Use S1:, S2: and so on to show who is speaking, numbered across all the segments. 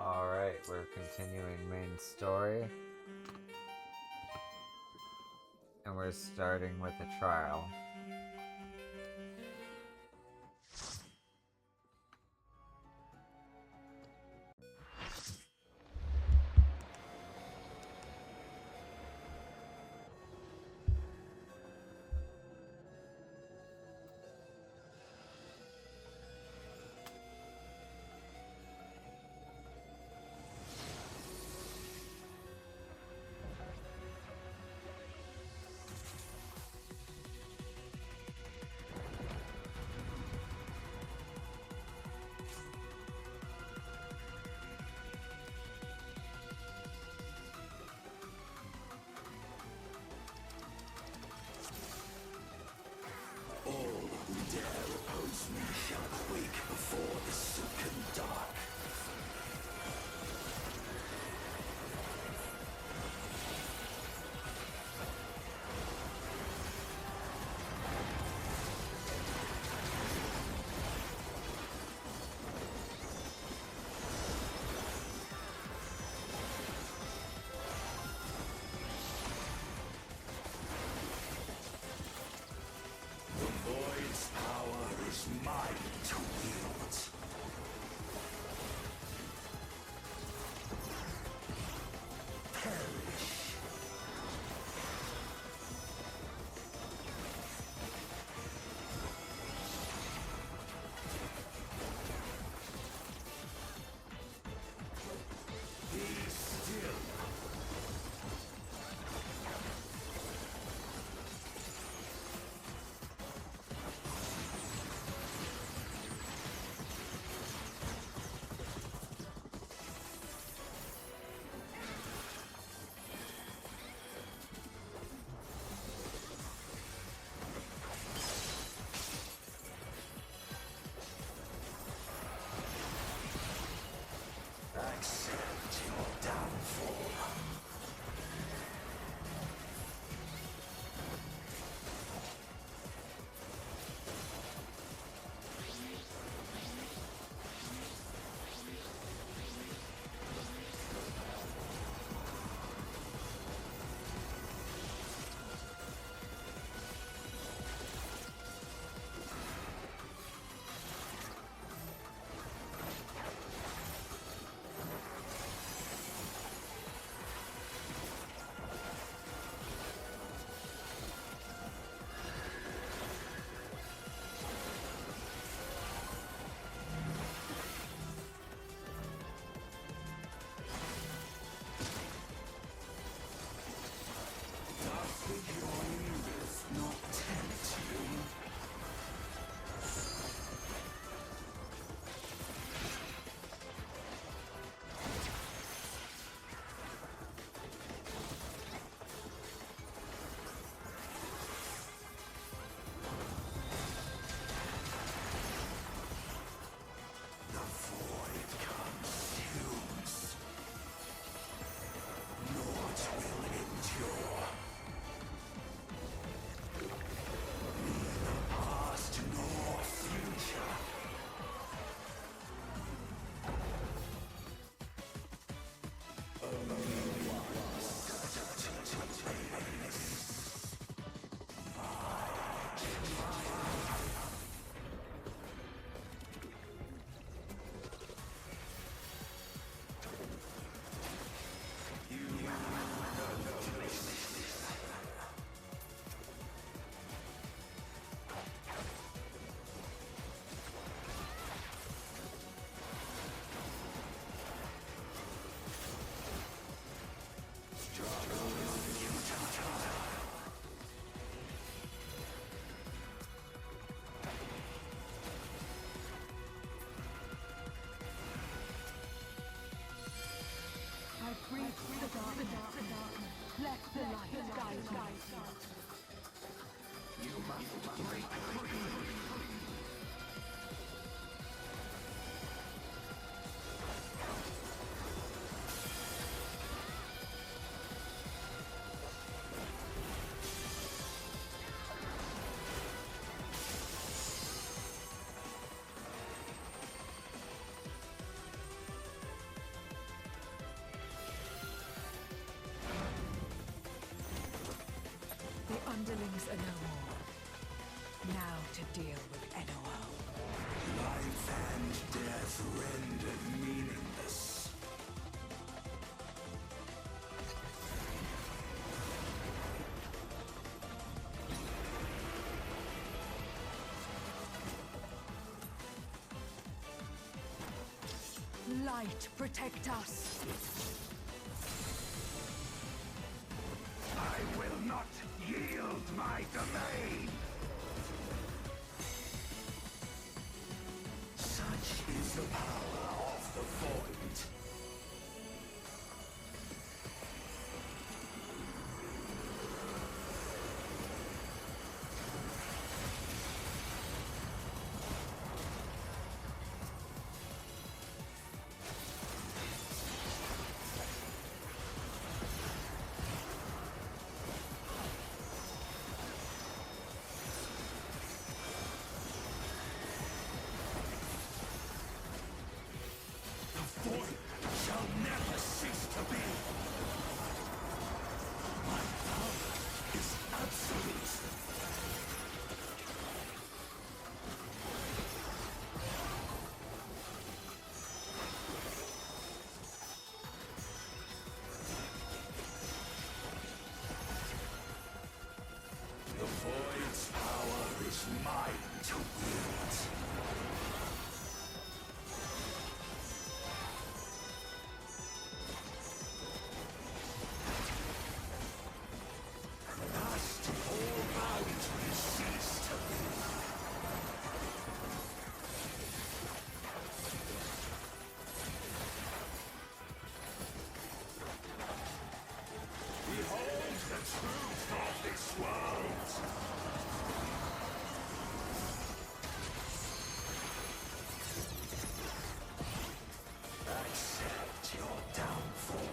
S1: Alright, we're continuing main story. And we're starting with a trial.
S2: are no more. Now to deal with NOO.
S3: Life and death rendered meaningless.
S2: Light, protect us!
S3: I will not yield my domain! Such is the power of the Void. Void shall never cease to be! My power is absolute! The Void's power is mine to wield! Behold the truth of this world! Accept your downfall.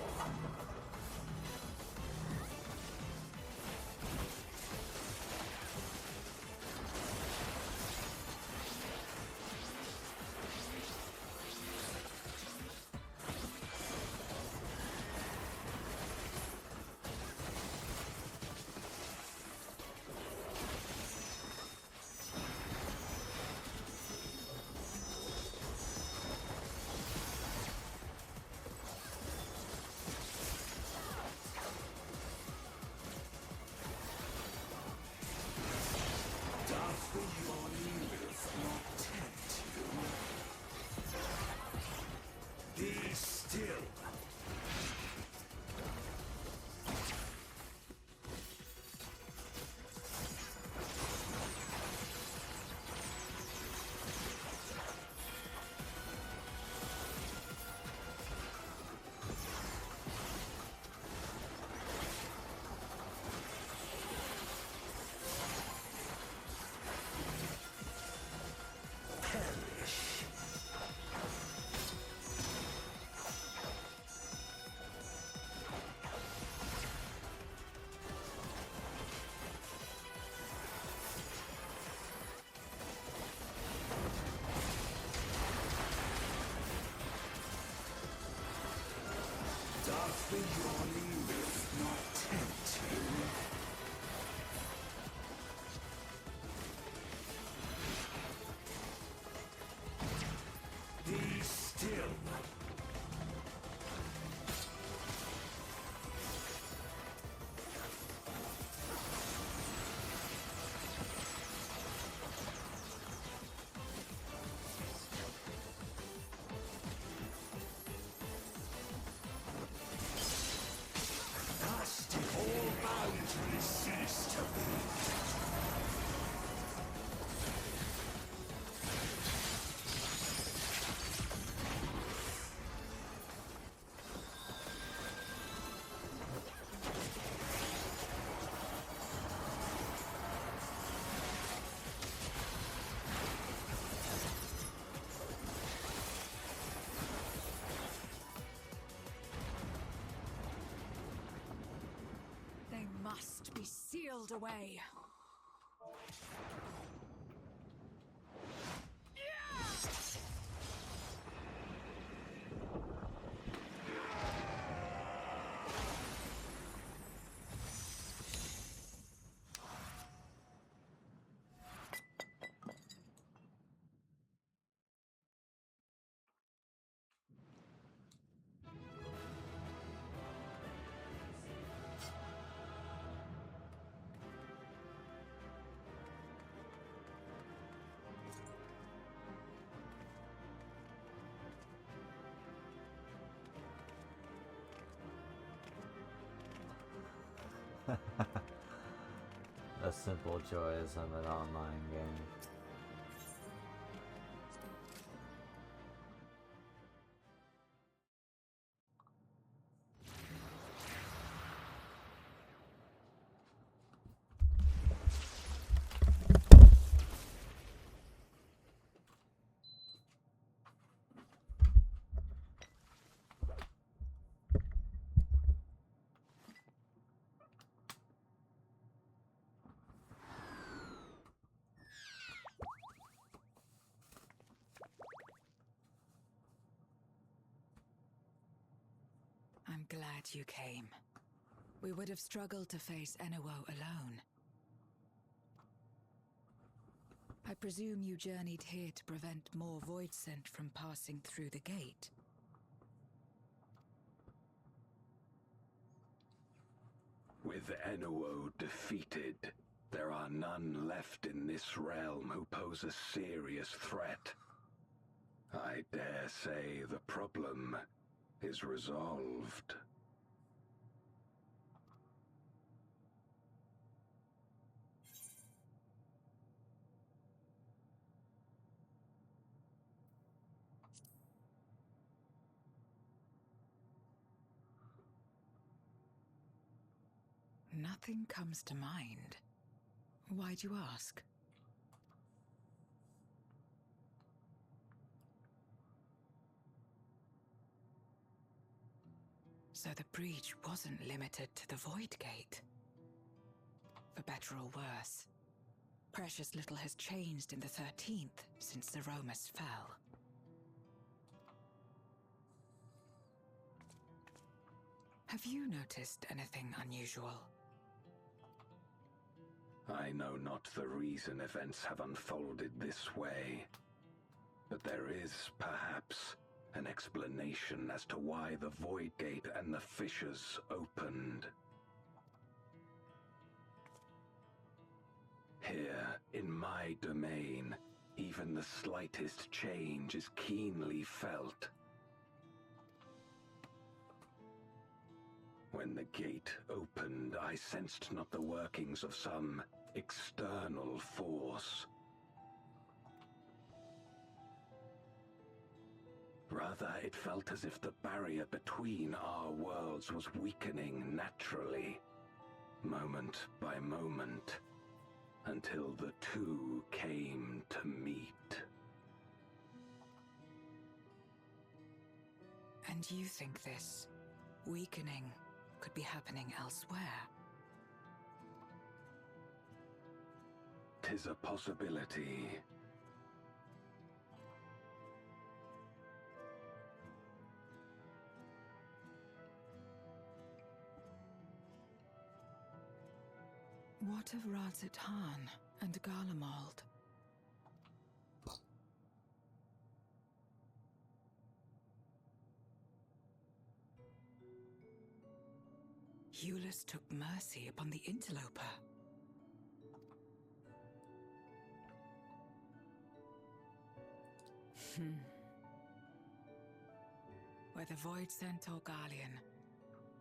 S3: Doth the yawning wolf not tempt you? Be still. Perish. Doth the yawning wolf not tempt you? Be still. Thus did all boundaries cease to be.
S2: They must be sealed away.
S1: The simple joys of an online game.
S2: I'm glad you came. We would have struggled to face Enuo alone. I presume you journeyed here to prevent more void scent from passing through the gate.
S3: With Enuo defeated, there are none left in this realm who pose a serious threat. I dare say the problem is resolved.
S2: Nothing comes to mind. Why'd you ask? So the breach wasn't limited to the Void Gate. For better or worse, precious little has changed in the 13th since the Romus fell. Have you noticed anything unusual?
S3: I know not the reason events have unfolded this way, but there is, perhaps, an explanation as to why the Void Gate and the fissures opened. Here, in my domain, even the slightest change is keenly felt. When the gate opened, I sensed not the workings of some external force. Rather, it felt as if the barrier between our worlds was weakening naturally, moment by moment, until the two came to meet.
S2: And you think this weakening could be happening elsewhere?
S3: 'Tis a possibility.
S2: What of Razat-Han and Garlemald? Eulus took mercy upon the interloper. Whether Void Scent or Garlean,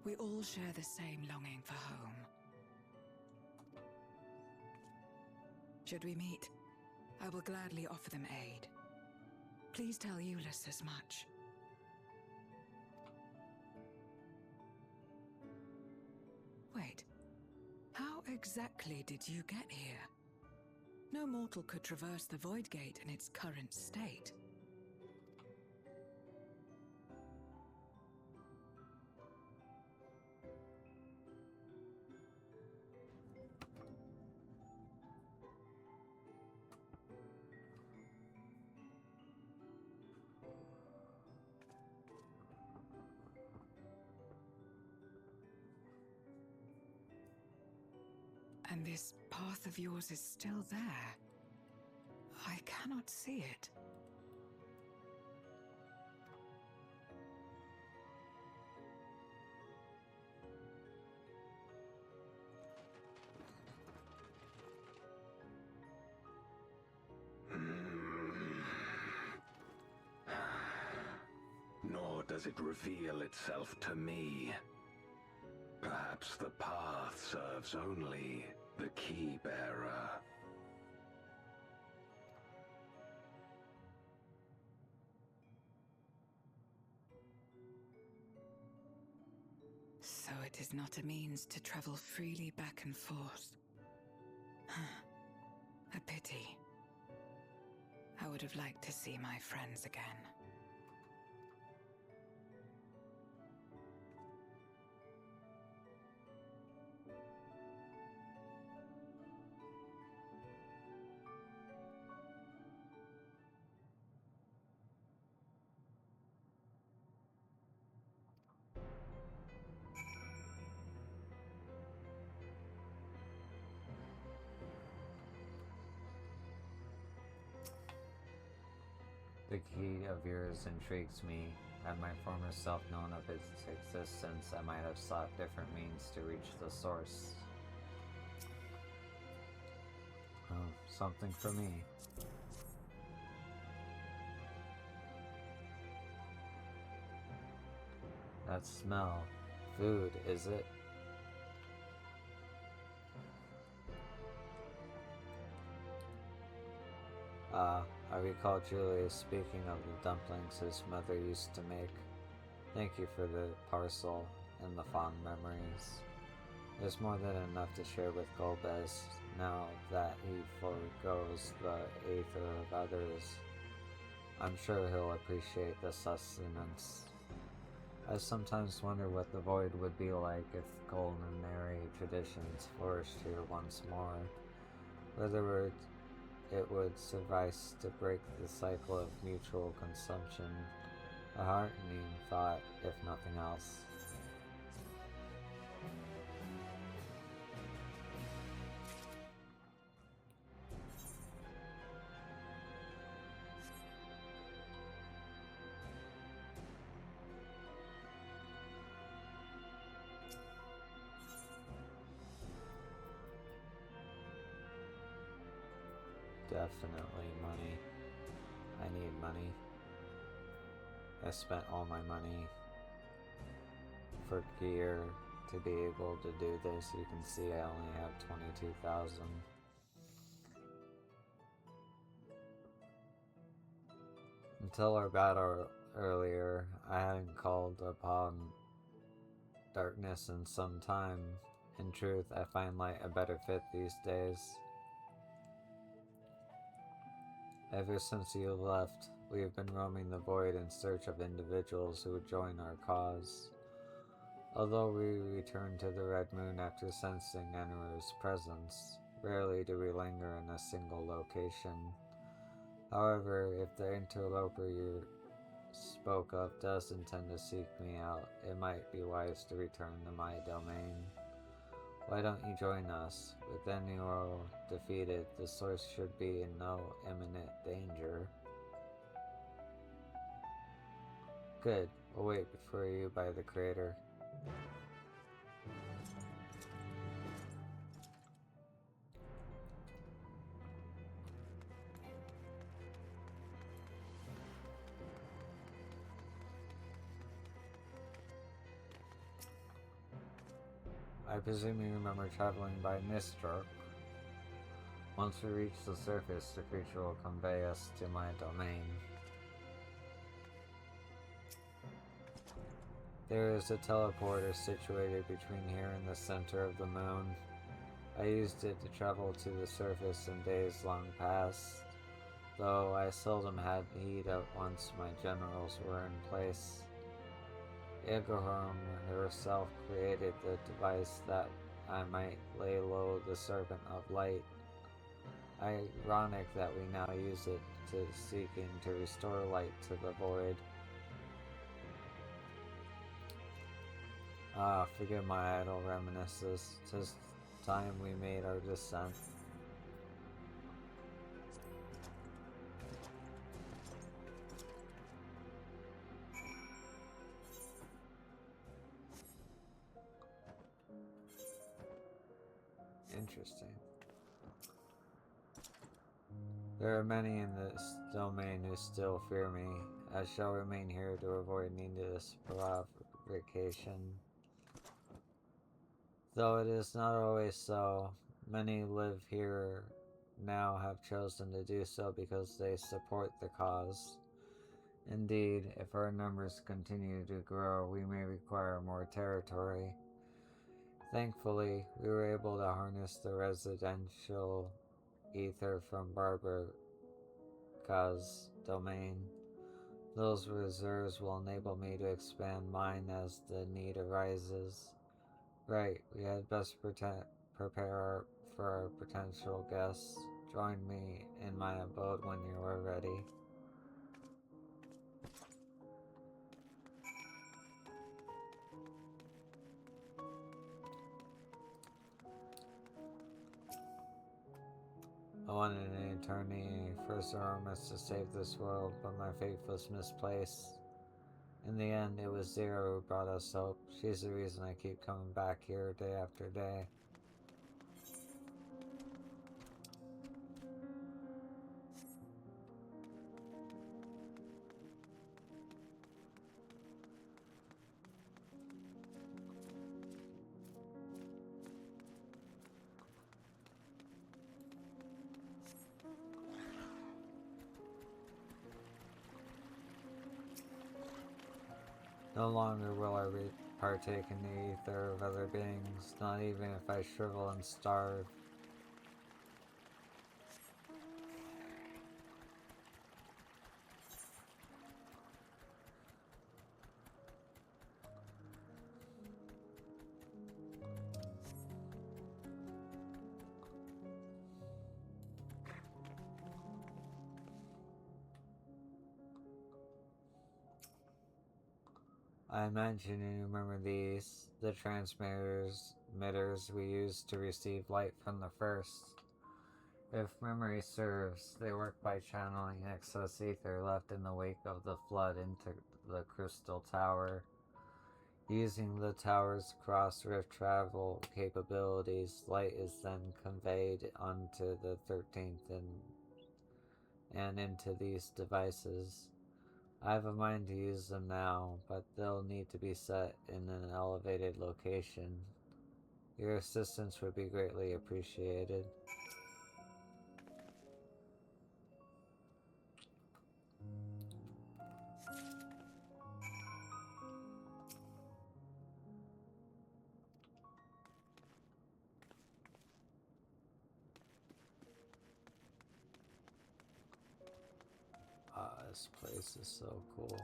S2: we all share the same longing for home. Should we meet, I will gladly offer them aid. Please tell Eulus as much. Wait, how exactly did you get here? No mortal could traverse the Void Gate in its current state. And this path of yours is still there. I cannot see it.
S3: Nor does it reveal itself to me. Perhaps the path serves only the key bearer.
S2: So it is not a means to travel freely back and forth. A pity. I would have liked to see my friends again.
S1: The key of yours intrigues me. Had my former self known of its existence, I might have sought different means to reach the source. Oh, something for me. That smell. Food, is it? I recall Julius speaking of the dumplings his mother used to make. Thank you for the parcel and the fond memories. There's more than enough to share with Golbez now that he forgoes the aether of others. I'm sure he'll appreciate the sustenance. I sometimes wonder what the void would be like if culinary traditions flourished here once more. Whether it would suffice to break the cycle of mutual consumption. A heartening thought, if nothing else. Definitely money. I need money. I spent all my money for gear to be able to do this. You can see I only have 22,000. Until our battle earlier, I hadn't called upon darkness in some time. In truth, I find light a better fit these days. Ever since you left, we have been roaming the void in search of individuals who would join our cause. Although we return to the Red Moon after sensing Enru's presence, rarely do we linger in a single location. However, if the interloper you spoke of does intend to seek me out, it might be wise to return to my domain. Why don't you join us? With Enru defeated, the source should be in no imminent danger. Good. We'll wait for you by the crater. I presume you remember traveling by Nistroke. Once we reach the surface, the creature will convey us to my domain. There is a teleporter situated between here and the center of the moon. I used it to travel to the surface in days long past, though I seldom had heed of once my generals were in place. Igorham herself created the device that I might lay low the Serpent of Light. Ironic that we now use it to seeking to restore light to the void. Forgive my idle reminiscences. 'Tis time we made our descent. Interesting. There are many in this domain who still fear me. I shall remain here to avoid needless provocation. Though it is not always so, many live here now have chosen to do so because they support the cause. Indeed, if our numbers continue to grow, we may require more territory. Thankfully, we were able to harness the residential ether from Barbara's domain. Those reserves will enable me to expand mine as the need arises. Right, we had best prepare for our potential guests. Join me in my abode when you are ready. I wanted an eternity for Zoromus to save this world, but my faith was misplaced. In the end, it was Zero who brought us hope. She's the reason I keep coming back here day after day. No longer will I partake in the ether of other beings, not even if I shrivel and starve. I imagine you remember these, the transmitters we used to receive light from the first. If memory serves, they work by channeling excess ether left in the wake of the flood into the crystal tower. Using the tower's cross-rift travel capabilities, light is then conveyed onto the 13th and into these devices. I have a mind to use them now, but they'll need to be set in an elevated location. Your assistance would be greatly appreciated. This place is so cool.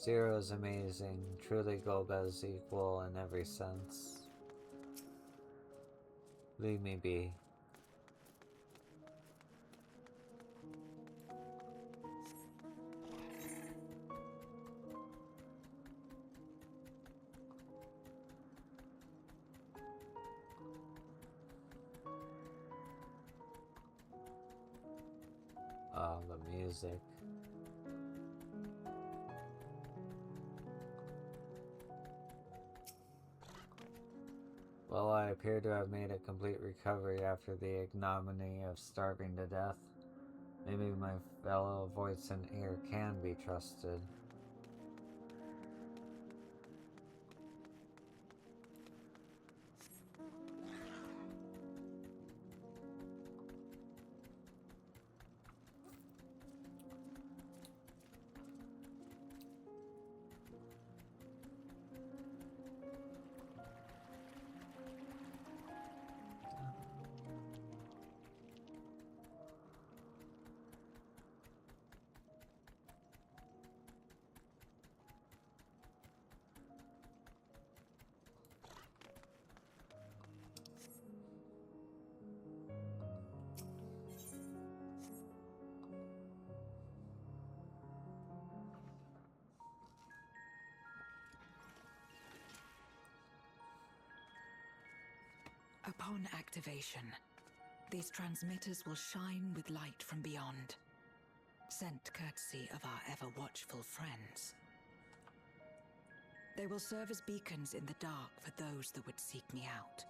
S1: Zero is amazing, truly Golbez's equal in every sense. Leave me be. Oh, the music. Well, I appear to have made a complete recovery after the ignominy of starving to death. Maybe my fellow voice and ear can be trusted.
S2: Upon activation, these transmitters will shine with light from beyond, sent courtesy of our ever-watchful friends. They will serve as beacons in the dark for those that would seek me out.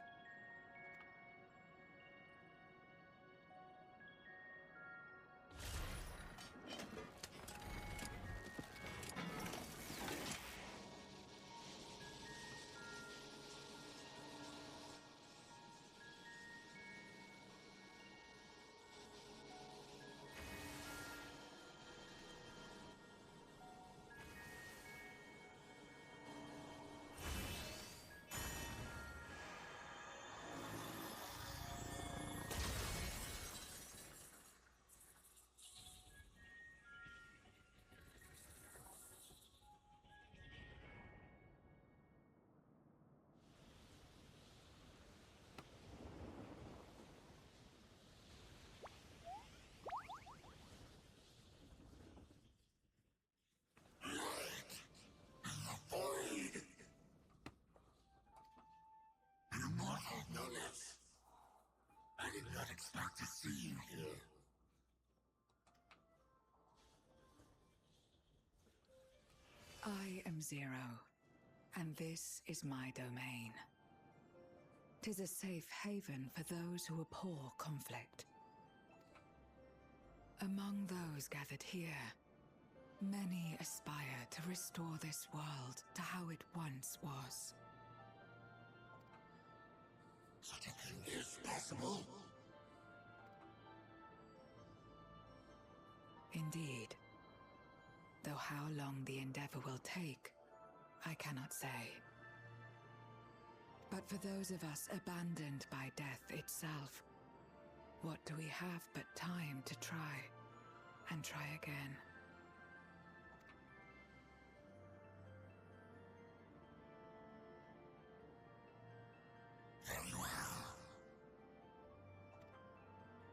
S4: not expect to see you here.
S2: I am Zero, and this is my domain. 'Tis a safe haven for those who abhor conflict. Among those gathered here, many aspire to restore this world to how it once was.
S4: Such a thing is possible?
S2: Indeed. Though how long the endeavor will take, I cannot say. But for those of us abandoned by death itself, what do we have but time to try and try again?
S4: Very well.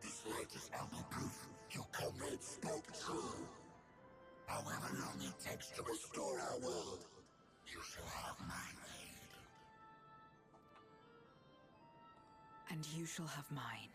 S4: This light is ample proof your comrades spoke true. However long it takes to restore our world, you shall have my aid.
S2: And you shall have mine.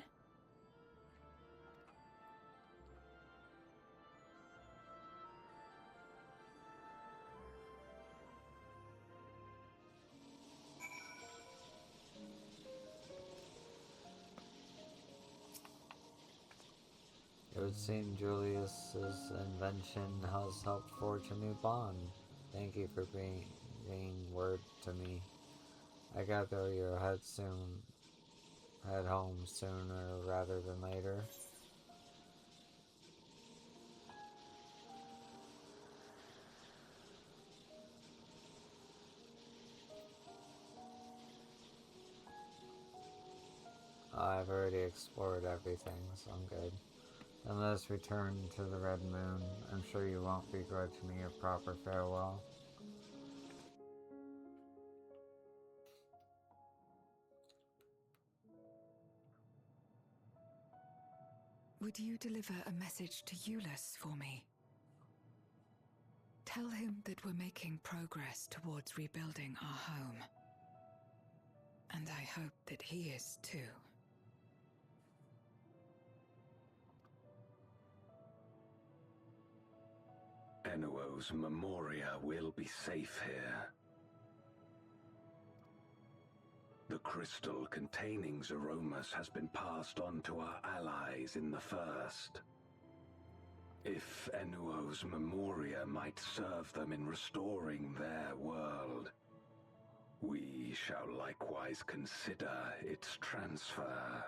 S1: It would seem Julius's invention has helped forge a new bond. Thank you for bringing word to me. I gather you'll head home sooner rather than later. I've already explored everything, so I'm good. And let us return to the Red Moon. I'm sure you won't begrudge me a proper farewell.
S2: Would you deliver a message to Euless for me? Tell him that we're making progress towards rebuilding our home. And I hope that he is too.
S3: Enuo's Memoria will be safe here. The crystal containing Zeromus has been passed on to our allies in the First. If Enuo's Memoria might serve them in restoring their world, we shall likewise consider its transfer.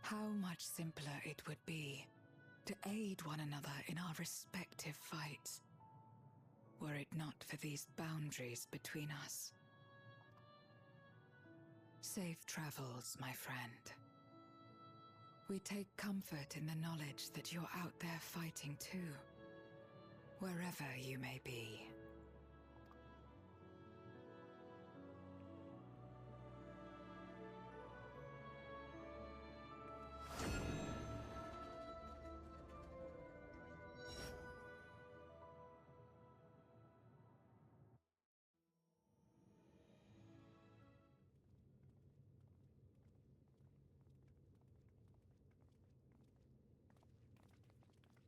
S2: How much simpler it would be to aid one another in our respective fights, were it not for these boundaries between us. Safe travels, my friend. We take comfort in the knowledge that you're out there fighting too, wherever you may be.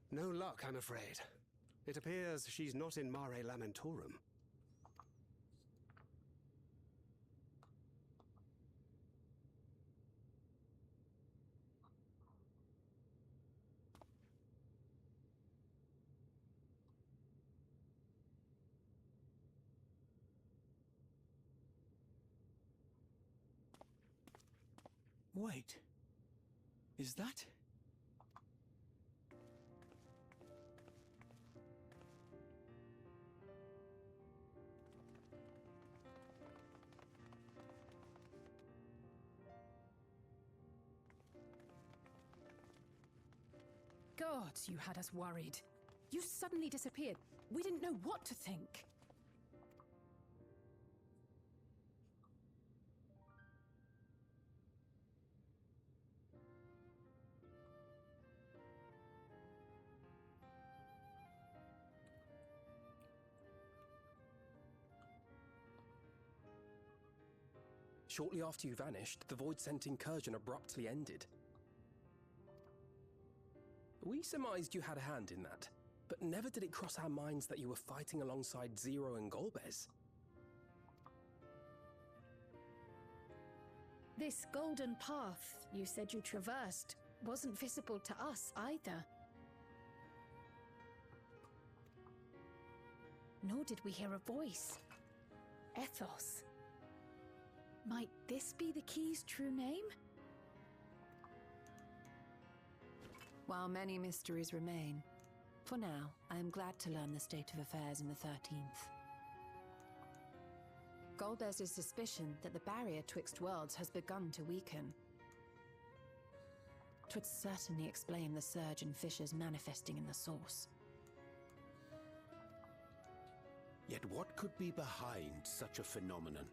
S5: No luck, I'm afraid. It appears she's not in Mare Lamentorum.
S6: Wait. Is that?
S7: God, you had us worried. You suddenly disappeared. We didn't know what to think.
S8: Shortly after you vanished, the Void-Sent incursion abruptly ended. We surmised you had a hand in that, but never did it cross our minds that you were fighting alongside Zero and Golbez.
S7: This golden path you said you traversed wasn't visible to us either. Nor did we hear a voice. Ethos. Might this be the key's true name?
S2: While many mysteries remain, for now, I am glad to learn the state of affairs in the 13th. Golbez's suspicion that the barrier twixt worlds has begun to weaken. 'Twould certainly explain the surge in fissures manifesting in the source.
S9: Yet what could be behind such a phenomenon?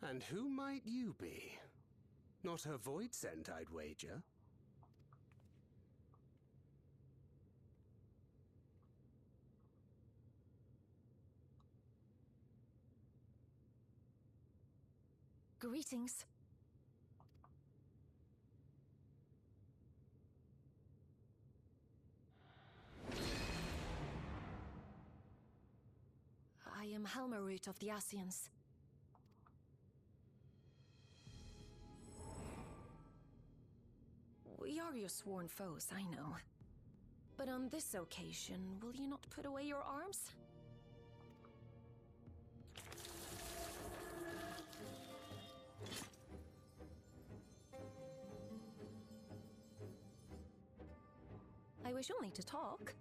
S5: And who might you be? Not her Void-Sent, I'd wager.
S7: Greetings. I am Helmerut of the Asians. We are your sworn foes, I know. But on this occasion, will you not put away your arms? I wish only to talk.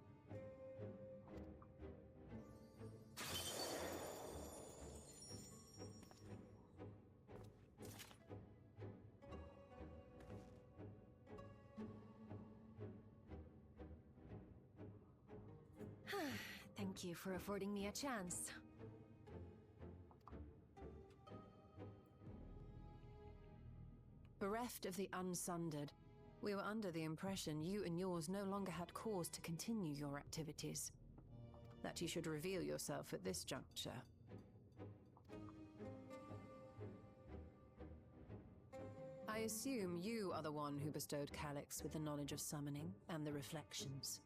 S7: Thank you for affording me a chance.
S2: Bereft of the Unsundered, we were under the impression you and yours no longer had cause to continue your activities. That you should reveal yourself at this juncture. I assume you are the one who bestowed Calyx with the knowledge of summoning and the reflections.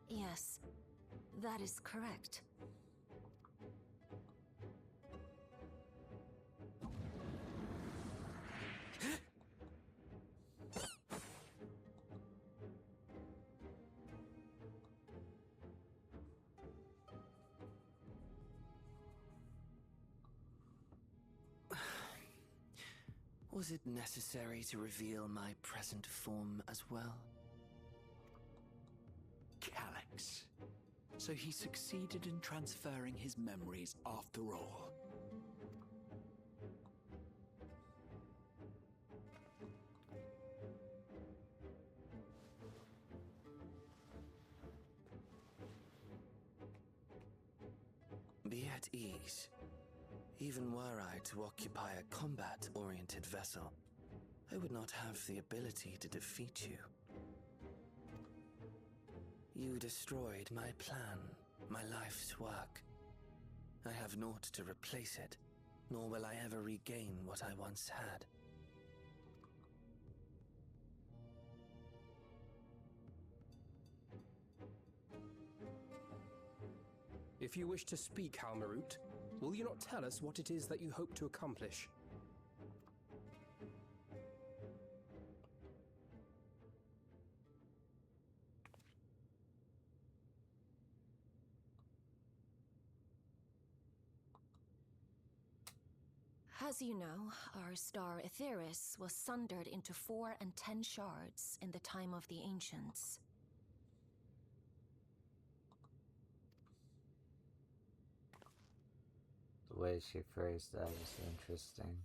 S7: Yes, that is correct.
S10: Was it necessary to reveal my present form as well?
S6: Calyx. So he succeeded in transferring his memories after all.
S10: Be at ease. Even were I to occupy a combat-oriented vessel, I would not have the ability to defeat you. You destroyed my plan, my life's work. I have naught to replace it, nor will I ever regain what I once had.
S8: If you wish to speak, Helmerut, will you not tell us what it is that you hope to accomplish?
S7: As you know, our star Aetheris was sundered into 4 and 10 shards in the time of the Ancients.
S1: The way she phrased that was interesting.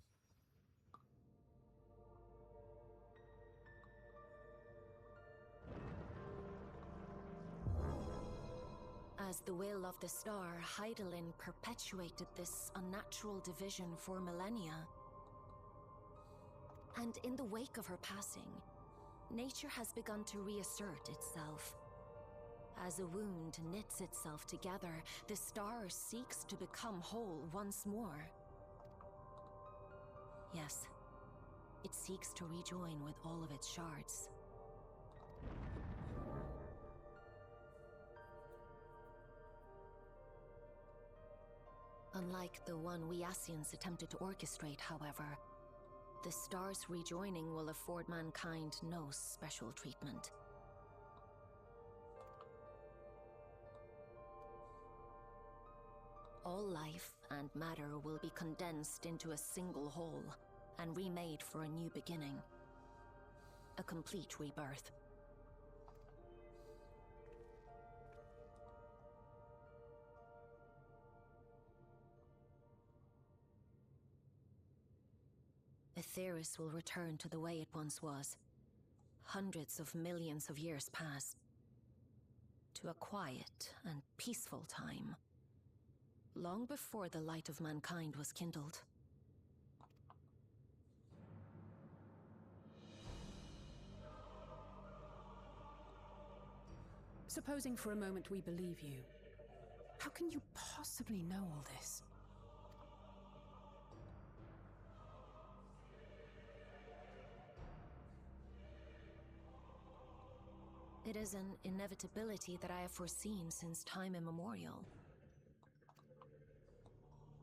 S7: As the will of the star, Hydaelyn perpetuated this unnatural division for millennia. And in the wake of her passing, nature has begun to reassert itself. As a wound knits itself together, the star seeks to become whole once more. Yes, it seeks to rejoin with all of its shards. Unlike the one we Ascians attempted to orchestrate, however, the star's rejoining will afford mankind no special treatment. All life and matter will be condensed into a single whole and remade for a new beginning. A complete rebirth. Aetheris will return to the way it once was. Hundreds of millions of years past. To a quiet and peaceful time. Long before the light of mankind was kindled.
S11: Supposing for a moment we believe you, how can you possibly know all this?
S7: It is an inevitability that I have foreseen since time immemorial.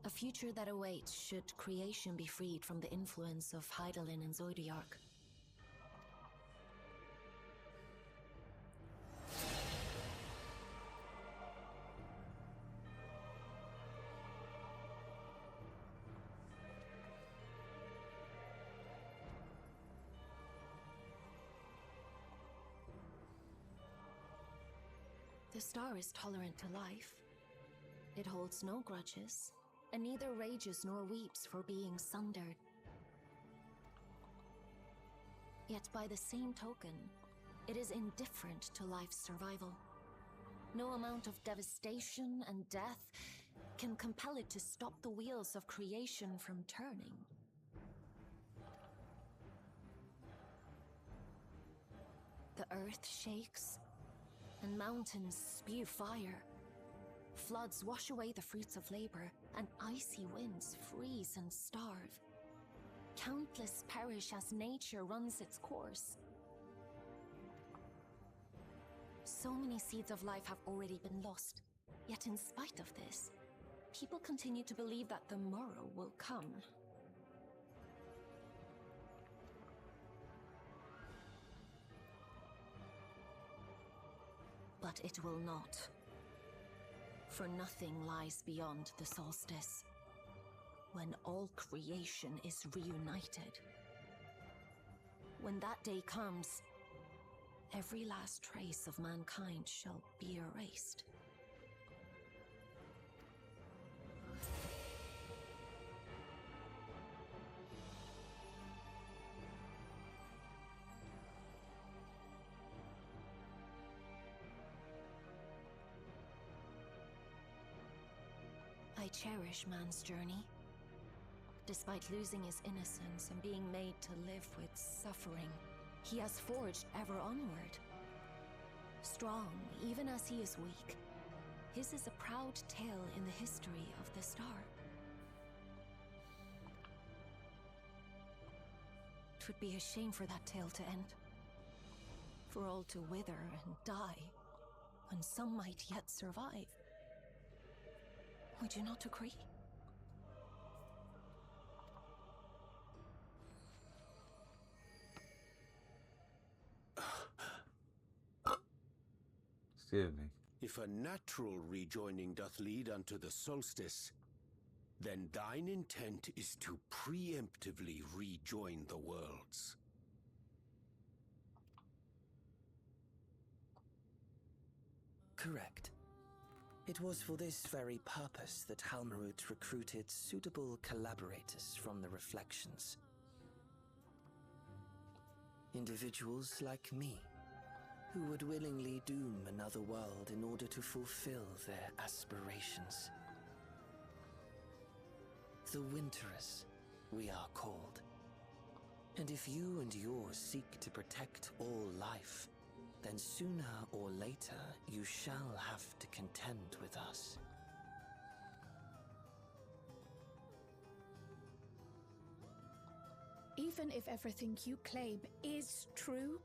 S7: A future that awaits should creation be freed from the influence of Hydaelyn and Zodiark. The star is tolerant to life. It holds no grudges, and neither rages nor weeps for being sundered. Yet by the same token, it is indifferent to life's survival. No amount of devastation and death can compel it to stop the wheels of creation from turning. The earth shakes, and mountains spew fire. Floods wash away the fruits of labor, and icy winds freeze and starve. Countless perish as nature runs its course. So many seeds of life have already been lost. Yet in spite of this, people continue to believe that the morrow will come. But it will not. For nothing lies beyond the solstice, when all creation is reunited. When that day comes, every last trace of mankind shall be erased. I cherish man's journey. Despite losing his innocence and being made to live with suffering, he has forged ever onward. Strong, even as he is weak, his is a proud tale in the history of the star. It would be a shame for that tale to end. For all to wither and die, when some might yet survive. Would you not agree?
S1: Excuse me.
S9: If a natural rejoining doth lead unto the solstice, then thine intent is to preemptively rejoin the worlds.
S10: Correct. It was for this very purpose that Halmarut recruited suitable collaborators from the Reflections. Individuals like me, who would willingly doom another world in order to fulfill their aspirations. The Winterers, we are called. And if you and yours seek to protect all life, then sooner or later you shall have to contend with us.
S11: Even if everything you claim is true?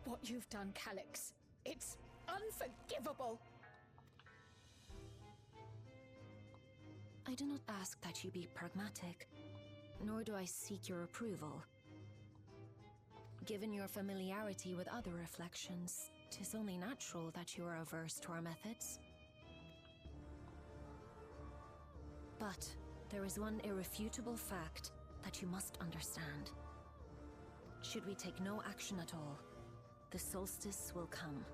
S11: What you've done, Calyx, it's unforgivable!
S7: I do not ask that you be pragmatic, nor do I seek your approval. Given your familiarity with other reflections, 'tis only natural that you are averse to our methods. But there is one irrefutable fact that you must understand. Should we take no action at all, the solstice will come,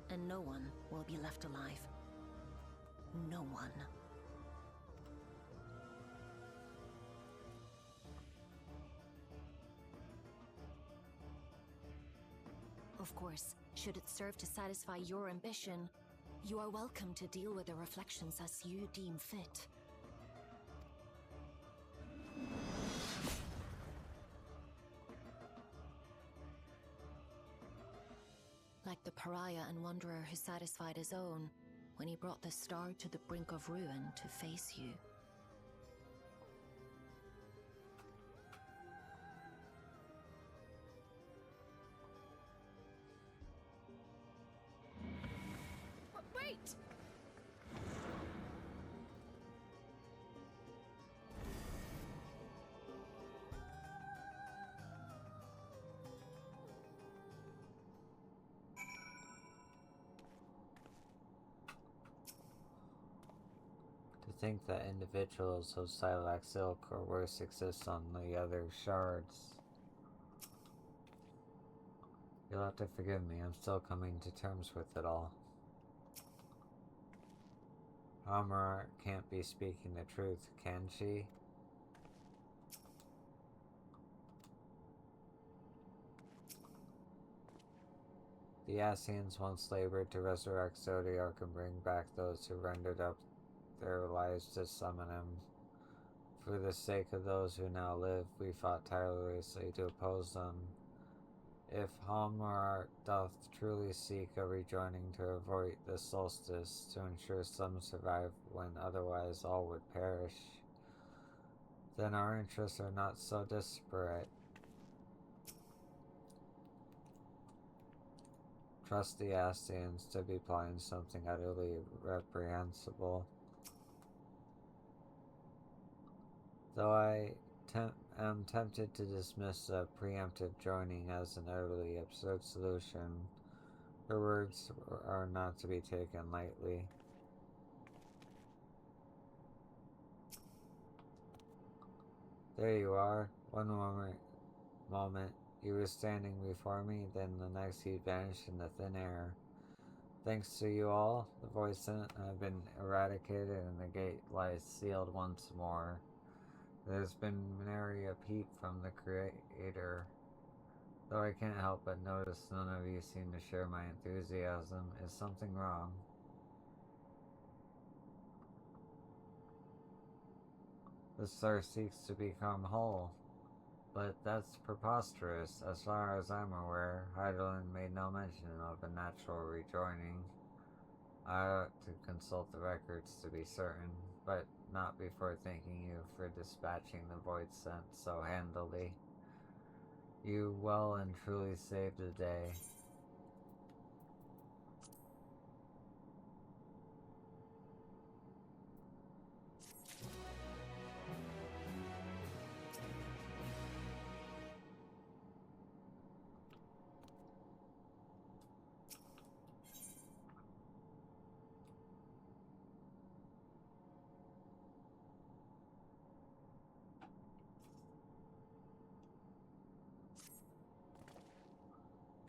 S7: and no one will be left alive. No one. Of course, should it serve to satisfy your ambition, you are welcome to deal with the reflections as you deem fit. Like the pariah and wanderer who satisfied his own when he brought the star to the brink of ruin to face you.
S11: Wait!
S1: To think that individuals of Silax ilk or worse exist on the other shards. You'll have to forgive me, I'm still coming to terms with it all. Amarat can't be speaking the truth, can she? The Ascians once labored to resurrect Zodiark and bring back those who rendered up their lives to summon him. For the sake of those who now live, we fought tirelessly to oppose them. If Halmarat doth truly seek a rejoining to avoid the solstice, to ensure some survive when otherwise all would perish, then our interests are not so disparate. Trust the Ascians to be plotting something utterly reprehensible. Though I am tempted to dismiss a preemptive joining as an utterly absurd solution, her words are not to be taken lightly. There you are. One moment you were standing before me, then the next you vanished in the thin air. Thanks to you all, the voice have been eradicated and the gate lies sealed once more. There's been nary a peep from the Creator. Though I can't help but notice none of you seem to share my enthusiasm. Is something wrong? The star seeks to become whole. But that's preposterous. As far as I'm aware, Heidelin made no mention of a natural rejoining. I ought to consult the records to be certain, but not before thanking you for dispatching the void sent so handily. You well and truly saved the day.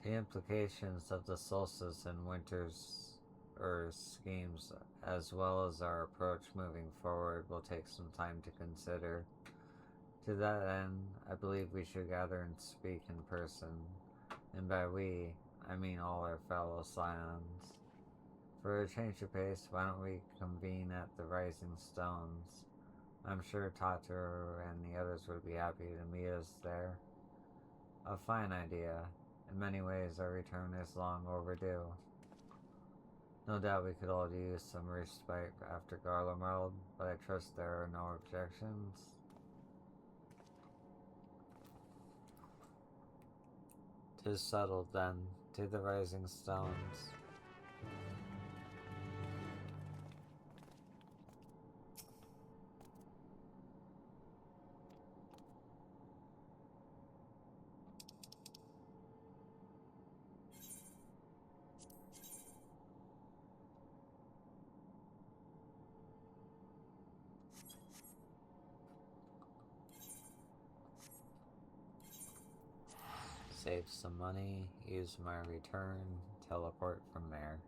S1: The implications of the solstice and winter's schemes, as well as our approach moving forward, will take some time to consider. To that end, I believe we should gather and speak in person, and by we, I mean all our fellow Scions. For a change of pace, why don't we convene at the Rising Stones? I'm sure Tataru and the others would be happy to meet us there. A fine idea. In many ways, our return is long overdue. No doubt we could all use some respite after Garlemald, but I trust there are no objections. 'Tis settled then, to the Rising Stones. Save some money, use my return, teleport from there.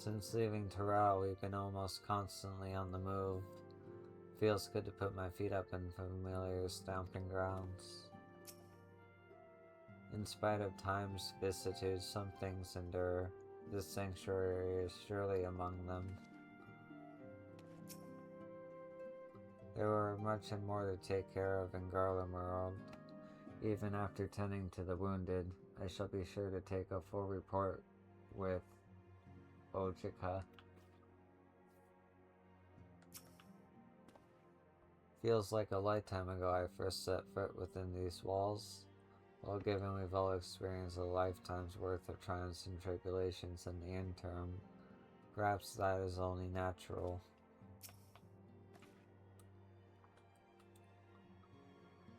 S1: Since leaving Terrell, we've been almost constantly on the move. Feels good to put my feet up in familiar stomping grounds. In spite of time's vicissitudes, some things endure. This sanctuary is surely among them. There were much and more to take care of in Garlemald. Even after tending to the wounded, I shall be sure to take a full report with Ojika. Feels like a lifetime ago I first set foot within these walls. Well, given we've all experienced a lifetime's worth of triumphs and tribulations in the interim, perhaps that is only natural.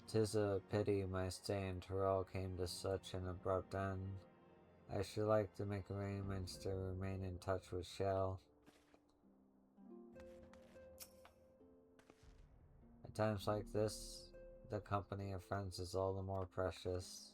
S1: 'Tis a pity my stay in Terrell came to such an abrupt end. I should like to make arrangements to remain in touch with Shell. At times like this, the company of friends is all the more precious.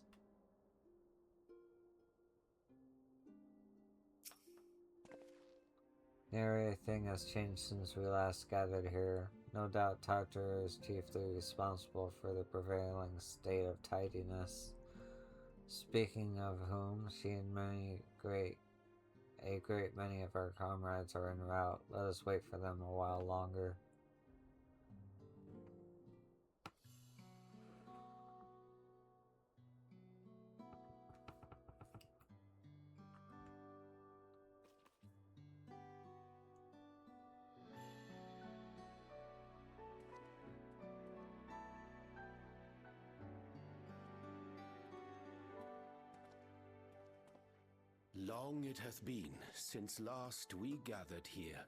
S1: Nary a thing has changed since we last gathered here. No doubt Tartar is chiefly responsible for the prevailing state of tidiness. Speaking of whom, she and a great many of our comrades are en route. Let us wait for them a while longer.
S9: Long it hath been since last we gathered here.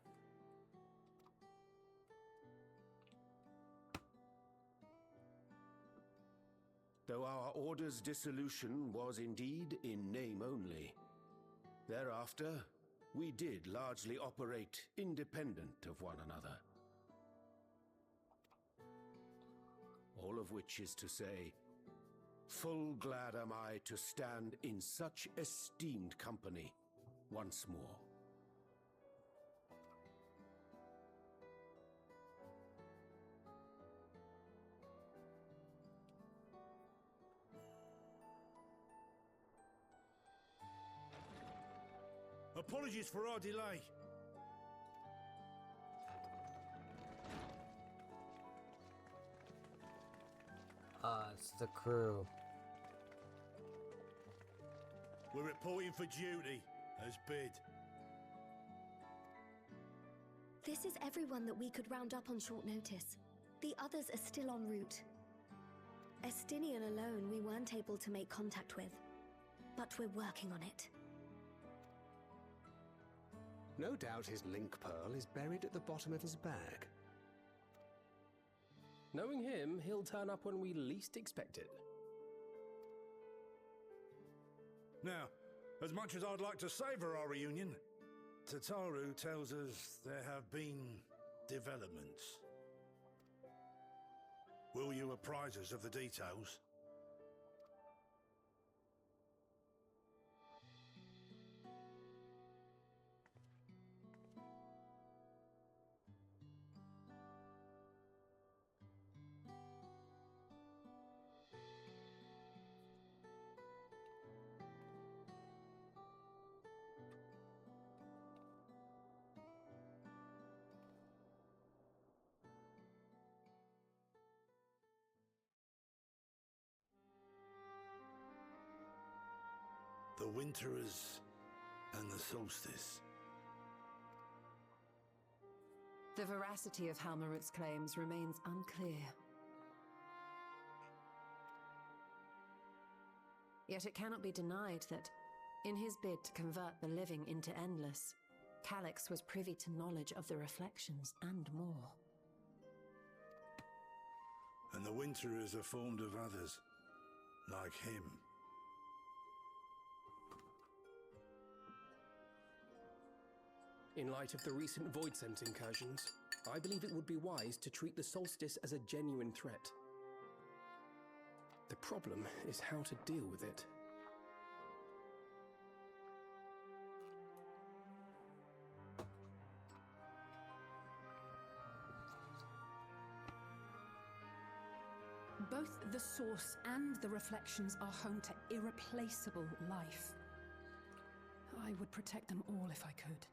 S9: Though our order's dissolution was indeed in name only, thereafter we did largely operate independent of one another. All of which is to say, full glad am I to stand in such esteemed company once more.
S12: Apologies for our delay.
S1: It's the crew.
S12: We're reporting for duty, as bid.
S7: This is everyone that we could round up on short notice. The others are still en route. Estinian alone we weren't able to make contact with, but we're working on it.
S5: No doubt his link pearl is buried at the bottom of his bag.
S8: Knowing him, he'll turn up when we least expect it.
S12: Now, as much as I'd like to savour our reunion, Tataru tells us there have been developments. Will you apprise us of the details? The Winterers and the Solstice.
S11: The veracity of Halmarut's claims remains unclear. Yet it cannot be denied that, in his bid to convert the living into endless, Calyx was privy to knowledge of the reflections and more.
S12: And the Winterers are formed of others, like him.
S8: In light of the recent Void Scent incursions, I believe it would be wise to treat the Solstice as a genuine threat. The problem is how to deal with it.
S11: Both the source and the reflections are home to irreplaceable life. I would protect them all if I could.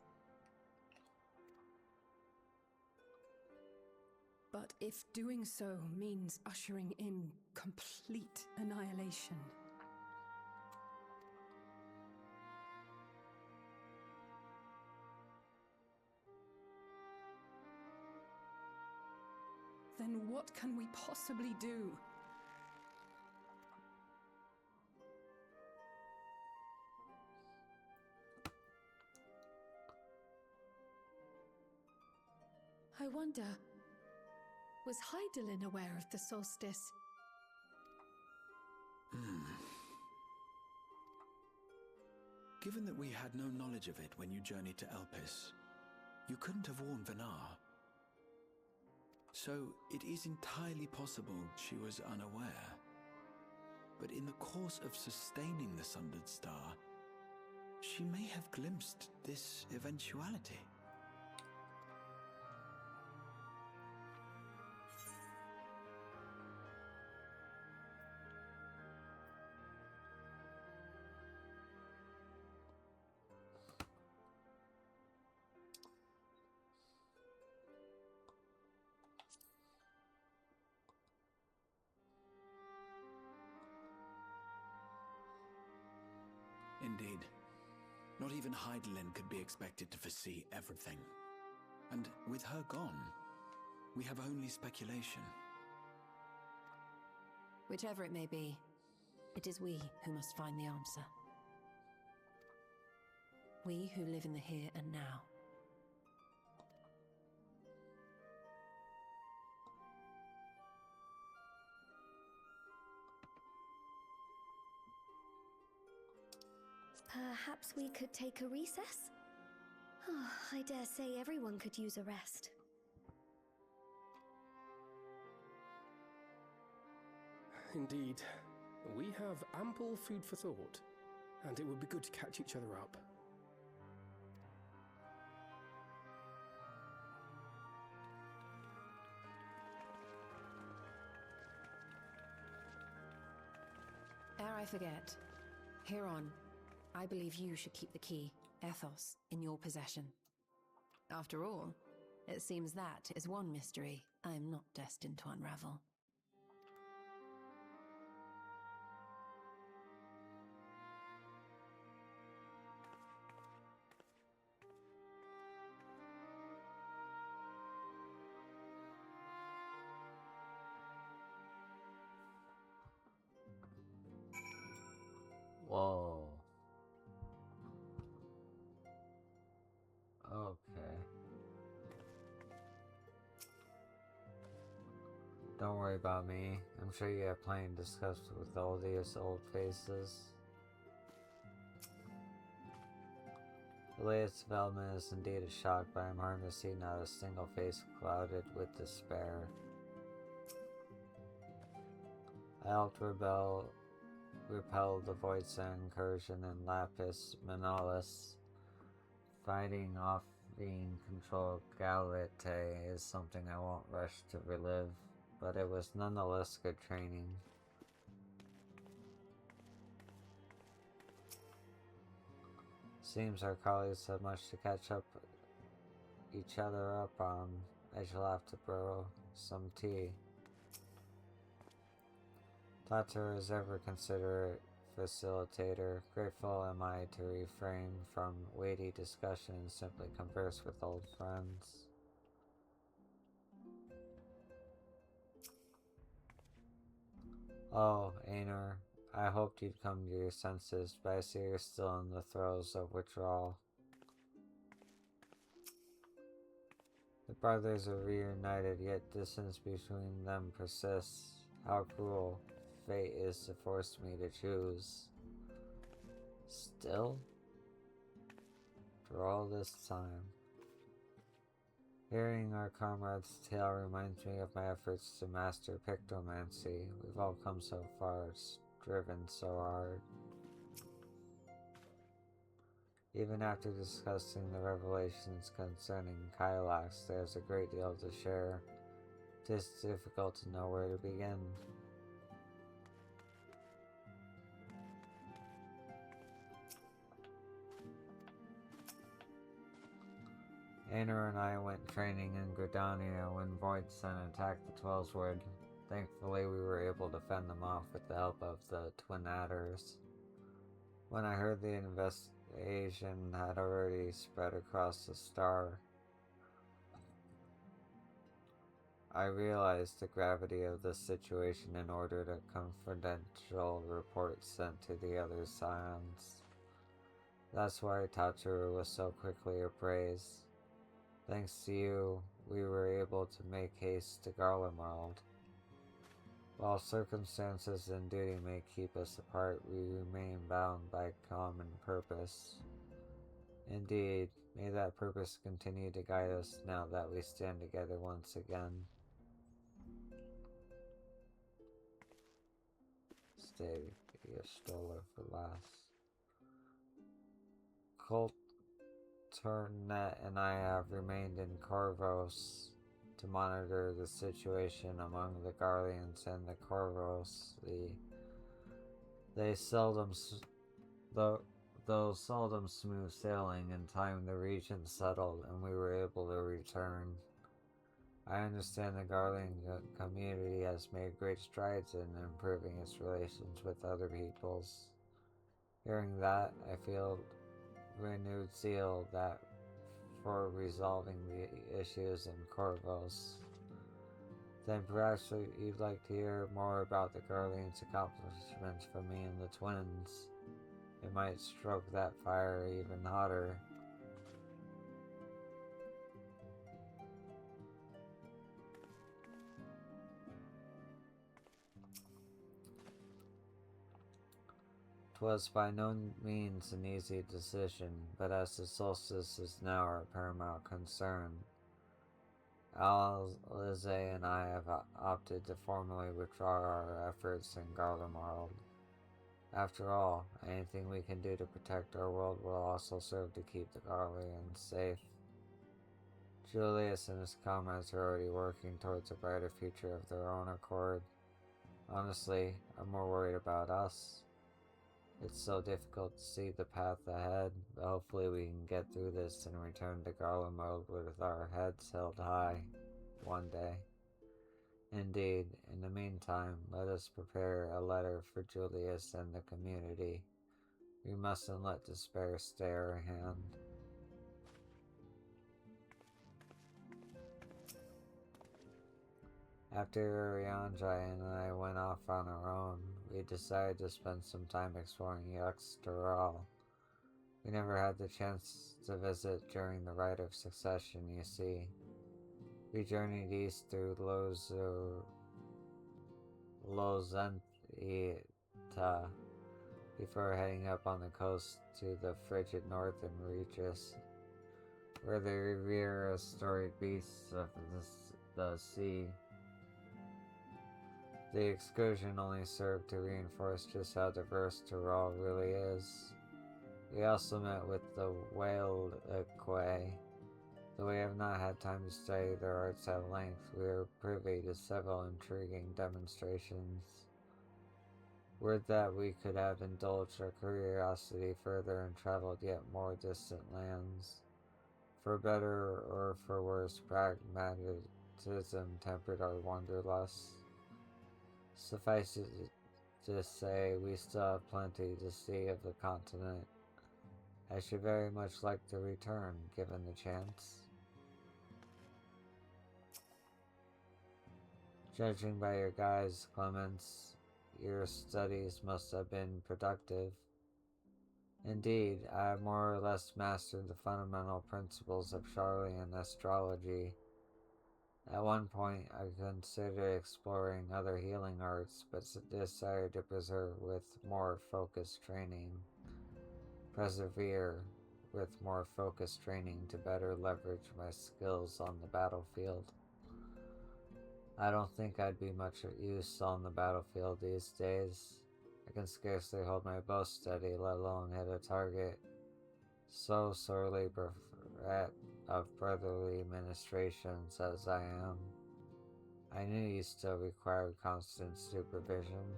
S11: But if doing so means ushering in complete annihilation, then what can we possibly do?
S13: I wonder, was Hydaelyn aware of the solstice?
S6: Given that we had no knowledge of it when you journeyed to Elpis, you couldn't have warned Vanar. So it is entirely possible she was unaware. But in the course of sustaining the Sundered Star, she may have glimpsed this eventuality. Indeed. Not even Hydaelyn could be expected to foresee everything. And with her gone, we have only speculation.
S11: Whichever it may be, it is we who must find the answer. We who live in the here and now.
S7: Perhaps we could take a recess? Oh, I dare say everyone could use a rest.
S8: Indeed. We have ample food for thought, and it would be good to catch each other up.
S11: Ere I forget, Heron, I believe you should keep the key, Ethos, in your possession. After all, it seems that is one mystery I am not destined to unravel.
S1: Whoa. Okay. Don't worry about me. I'm sure you have plenty to discuss with all these old faces. The latest development is indeed a shock, but I'm heartened to see not a single face clouded with despair. I helped repel the Voidsent incursion in Lapis Manalis. Fighting off being controlled Galate is something I won't rush to relive, but it was nonetheless good training. Seems our colleagues have much to catch each other up on. I shall have to brew some tea. Tatter is ever considerate facilitator. Grateful am I to refrain from weighty discussion and simply converse with old friends. Oh, Aenor, I hoped you'd come to your senses, but I see you're still in the throes of withdrawal. The brothers are reunited, yet distance between them persists. How cruel. Fate is to force me to choose. Still? For all this time. Hearing our comrade's tale reminds me of my efforts to master pictomancy. We've all come so far, striven so hard. Even after discussing the revelations concerning Kylax, there's a great deal to share. It is difficult to know where to begin. Aenor and I went training in Gridania when Voidsent attacked the Twellswood. Thankfully, we were able to fend them off with the help of the Twin Adders. When I heard the invasion had already spread across the star, I realized the gravity of the situation and ordered a confidential report sent to the other scions. That's why Tatsuru was so quickly appraised. Thanks to you, we were able to make haste to Garlemald. While circumstances and duty may keep us apart, we remain bound by common purpose. Indeed, may that purpose continue to guide us now that we stand together once again. Stay a stroller for last. Coulternet and I have remained in Corvos to monitor the situation among the Garleans and the Corvos. Though seldom smooth sailing, in time the region settled and we were able to return. I understand the Garlean community has made great strides in improving its relations with other peoples. Hearing that, I feel renewed zeal for resolving the issues in Corvos. Then perhaps you'd like to hear more about the Garlean's accomplishments from me and the twins. It might stroke that fire even hotter. Was by no means an easy decision, but as the solstice is now our paramount concern, Alize and I have opted to formally withdraw our efforts in Garlemald. After all, anything we can do to protect our world will also serve to keep the Garleans safe. Julius and his comrades are already working towards a brighter future of their own accord. Honestly, I'm more worried about us. It's so difficult to see the path ahead, but hopefully we can get through this and return to Garlemald with our heads held high one day. Indeed, in the meantime, let us prepare a letter for Julius and the community. We mustn't let despair stay our hand. After Yanjai and I went off on our own, we decided to spend some time exploring Yuxtaral. We never had the chance to visit during the Rite of Succession, you see. We journeyed east through Lozentita before heading up on the coast to the frigid northern reaches, where they revere storied beasts of the sea. The excursion only served to reinforce just how diverse Tyrol really is. We also met with the whaled Equi. Though we have not had time to study their arts at length, we are privy to several intriguing demonstrations. Word that we could have indulged our curiosity further and traveled yet more distant lands. For better or for worse, pragmatism tempered our wanderlust. Suffice it to say, we still have plenty to see of the continent. I should very much like to return, given the chance. Judging by your guise, Clemens, your studies must have been productive. Indeed, I have more or less mastered the fundamental principles of Charlian astrology. At one point, I considered exploring other healing arts, but decided to persevere with more focused training to better leverage my skills on the battlefield. I don't think I'd be much use on the battlefield these days. I can scarcely hold my bow steady, let alone hit a target. So sorely bereft of brotherly ministrations as I am. I knew you still required constant supervision.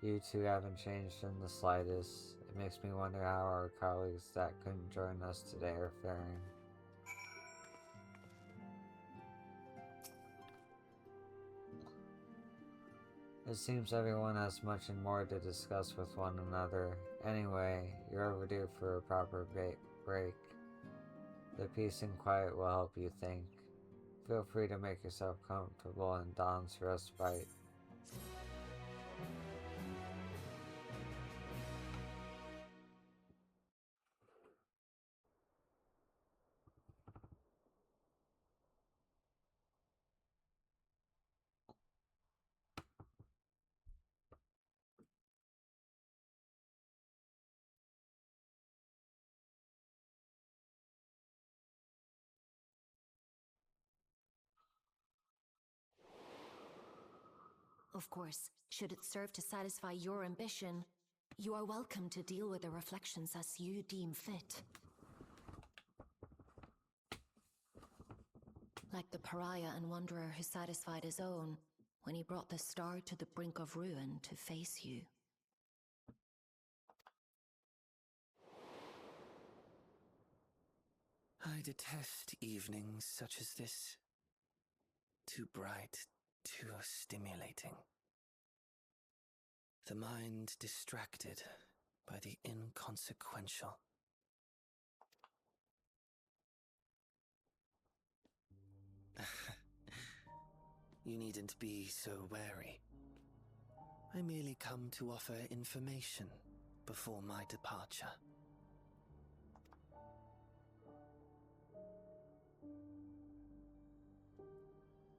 S1: You two haven't changed in the slightest. It makes me wonder how our colleagues that couldn't join us today are faring. It seems everyone has much and more to discuss with one another. Anyway, you're overdue for a proper break. The peace and quiet will help you think. Feel free to make yourself comfortable in Dawn's respite.
S7: Of course, should it serve to satisfy your ambition, you are welcome to deal with the reflections as you deem fit. Like the pariah and wanderer who satisfied his own when he brought the star to the brink of ruin to face you.
S10: I detest evenings such as this. Too bright, too stimulating. The mind distracted by the inconsequential. You needn't be so wary. I merely come to offer information before my departure.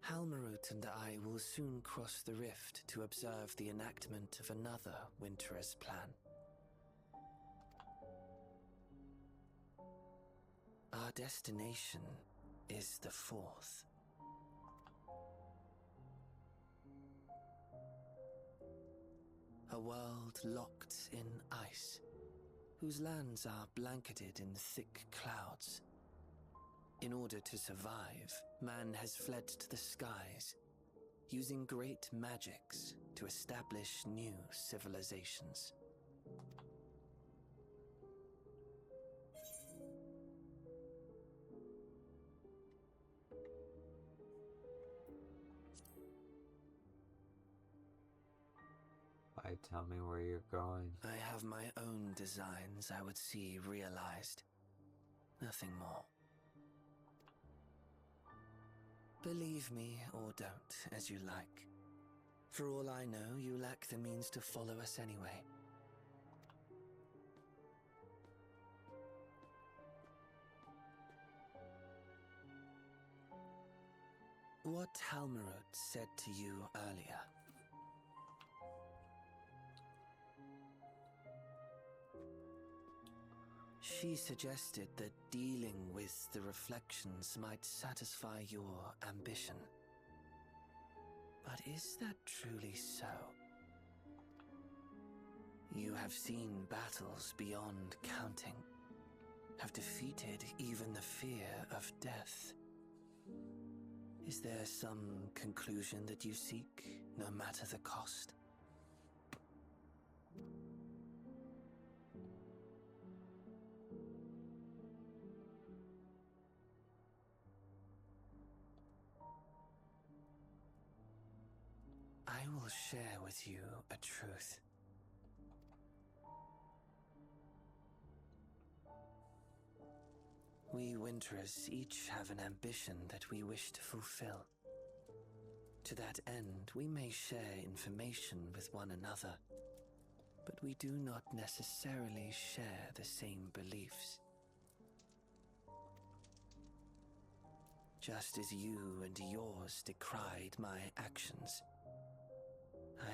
S10: Halmarut and I will soon cross the rift to observe the enactment of another Winter's plan. Our destination is the fourth. A world locked in ice, whose lands are blanketed in thick clouds. In order to survive, man has fled to the skies, using great magics to establish new civilizations.
S1: Why tell me where you're going?
S10: I have my own designs I would see realized. Nothing more. Believe me or don't, as you like. For all I know, you lack the means to follow us anyway. What Halmerud said to you earlier. She suggested that dealing with the reflections might satisfy your ambition. But is that truly so? You have seen battles beyond counting, have defeated even the fear of death. Is there some conclusion that you seek, no matter the cost? I will share with you a truth. We Winterers each have an ambition that we wish to fulfill. To that end, we may share information with one another, but we do not necessarily share the same beliefs. Just as you and yours decried my actions,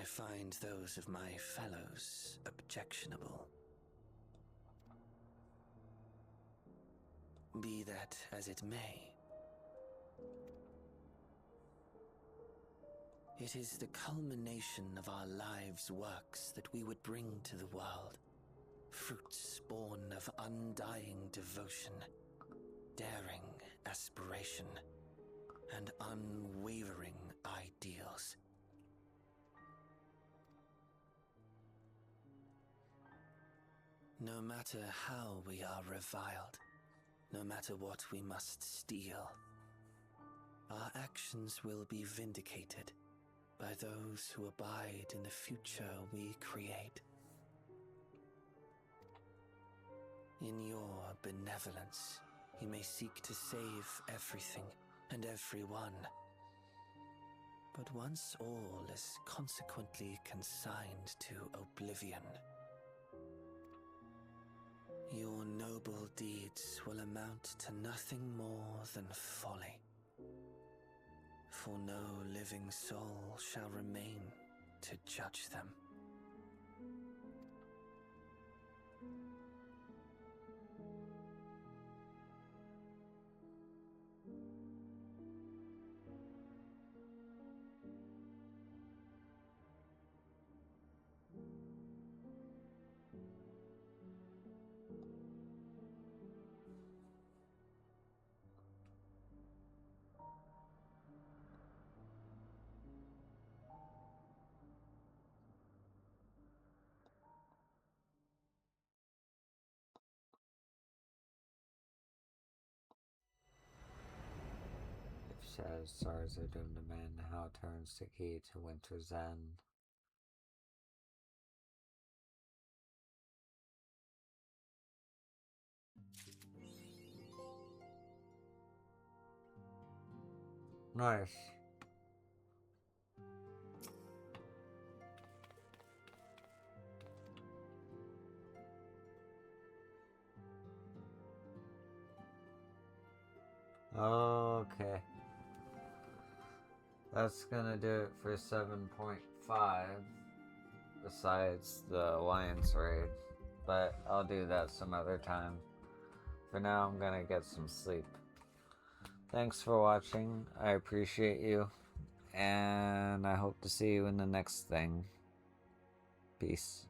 S10: I find those of my fellows objectionable. Be that as it may, it is the culmination of our lives' works that we would bring to the world, fruits born of undying devotion, daring aspiration, and unwavering ideals. No matter how we are reviled, no matter what we must steal, our actions will be vindicated by those who abide in the future we create. In your benevolence, you may seek to save everything and everyone. But once all is consequently consigned to oblivion, your noble deeds will amount to nothing more than folly. For no living soul shall remain to judge them.
S1: Shadow's stars are doomed to mend, how turns the key to winter's end. Nice. Okay. That's gonna do it for 7.5, besides the Alliance raid, but I'll do that some other time. For now, I'm gonna get some sleep. Thanks for watching, I appreciate you, and I hope to see you in the next thing. Peace.